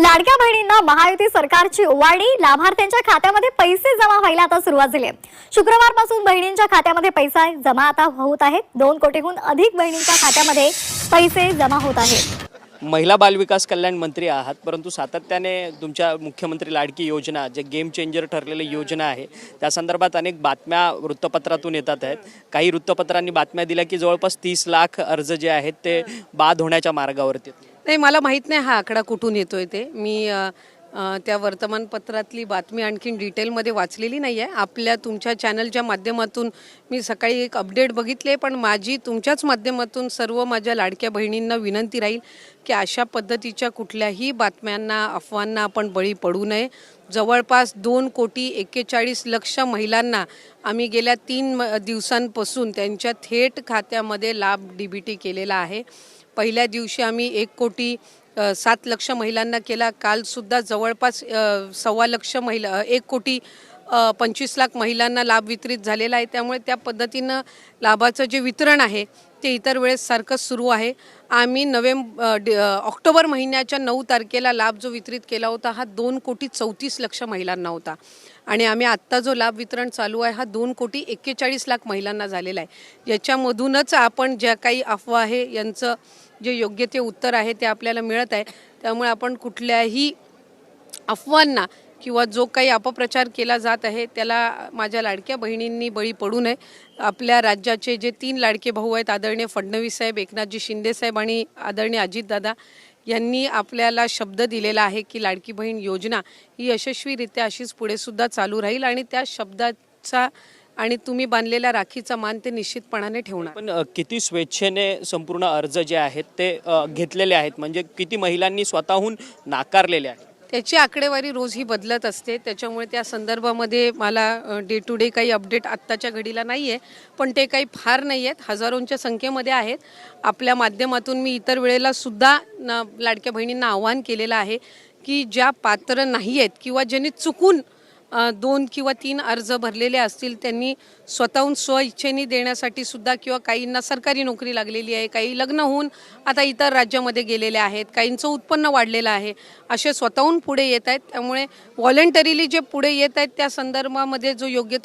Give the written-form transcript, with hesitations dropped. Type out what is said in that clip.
लाडक्या बहिणींना महायुती सरकारची ओवाळणी, लाभार्थ्यांच्या खात्यामध्ये पैसे जमा व्हायला आता सुरुवात झाली आहे। शुक्रवारपासून बहिणींच्या खात्यामध्ये पैसा जमा आता होत आहेत। 2 कोटीहून अधिक बहिणींच्या खात्यामध्ये पैसे जमा होत आहेत। महिला बाल विकास कल्याण मंत्री आहात, परंतु सातत्याने तुमच्या मुख्यमंत्री लाडकी योजना जे गेम चेंजर ठरलेली योजना आहे त्या संदर्भात अनेक बातम्या वृत्तपत्रातून येतात आहेत। काही वृत्तपत्रांनी बातम्या दिल्या की जवळपास 30 लाख अर्ज जे आहेत ते बाद होण्याच्या मार्गावरती आहेत। नाही, मला माहीत नाही हा आकडा कुठून येतोय ते। मी त्या वर्तमानपत्रातली बातमी आणखीन डिटेलमध्ये वाचलेली नाही आहे। आपल्या तुमच्या चॅनलच्या माध्यमातून मी सकाळी एक अपडेट बघितले, पण माझी तुमच्याच माध्यमातून सर्व माझ्या लाडक्या बहिणींना विनंती राहील की अशा पद्धतीच्या कुठल्याही बातम्यांना, अफवांना आपण बळी पडू नये। जवळपास 2,41,00,000 महिलांना आम्ही गेल्या 3 दिवसांपासून त्यांच्या थेट खात्यामध्ये लाभ डीबीटी केलेला आहे। पहिल्या दिवशी आम्ही 1,07,00,000 महिलांना केला। कालसुद्धा जवळपास 1,25,00,000 महिला 1,25,00,000 महिलांना लाभ वितरित झालेला आहे। त्यामुळे त्या पद्धतीनं लाभाचं जे वितरण आहे ते इतर वेळेस सारखंच सुरू आहे। आम्ही ऑक्टोबर महिन्याच्या 9 तारखेला लाभ जो वितरित केला होता हा 2,34,00,000 महिलांना होता, आणि आम्ही आत्ता जो लाभ वितरण चालू आहे हा 2,41,00,000 महिलांना झालेला आहे। याच्यामधूनच आपण ज्या काही अफवा आहे यांचं जे योग्य ते उत्तर आहे ते आपल्याला मिळत आहे। त्यामुळे आपण कुठल्याही अफवांना किंवा जो काही अपप्रचार केला जात आहे त्याला माझ्या लाडक्या बहिणींनी बळी पडू नये। आपल्या राज्याचे जे 3 लाडके भाऊ आहेत, आदरणीय फडणवीस साहेब, एकनाथजी शिंदे साहेब आणि आदरणीय अजितदादा यांनी आपल्याला शब्द दिलेला आहे की लाडकी बहीण योजना ही यशस्वीरित्या अशीच पुढे सुद्धा चालू राहील, आणि त्या शब्दाचा आणि तुम्ही बांधलेल्या राखीचा मान ते निश्चितपणाने ठेवणार। पण किती स्वेच्छेने संपूर्ण अर्ज जे आहेत ते घेतलेले आहेत, म्हणजे किती महिलांनी स्वतःहून नाकारलेले आहेत? त्याची आकडेवारी रोज ही बदलत असते, त्याच्यामुळे त्या संदर्भामध्ये मला डे टू डे काही अपडेट आत्ताच्या घडीला नाही आहे, पण ते काही फार नाही आहेत, हजारोंच्या संख्येमध्ये आहेत। आपल्या माध्यमातून मी इतर वेळेला सुद्धा लाडक्या बहिणींना आवाहन केलेलं आहे की ज्या पात्र नाही आहेत किंवा ज्यांनी चुकून 2 किंवा 3 अर्ज भरलेले असतील त्यांनी स्वतःहून स्वइच्छेने देण्यासाठी सुद्धा, किंवा काहींना सरकारी नोकरी लागलेली आहे, काही लग्न होऊन आता इतर राज्यामध्ये गेलेले आहेत, काहींचं उत्पन्न वाढलेलं आहे, असे स्वतःहून पुढे येत आहेत। त्यामुळे व्हॉलंटरीली जे पुढे येत आहेत त्या संदर्भामध्ये जो योग्य तो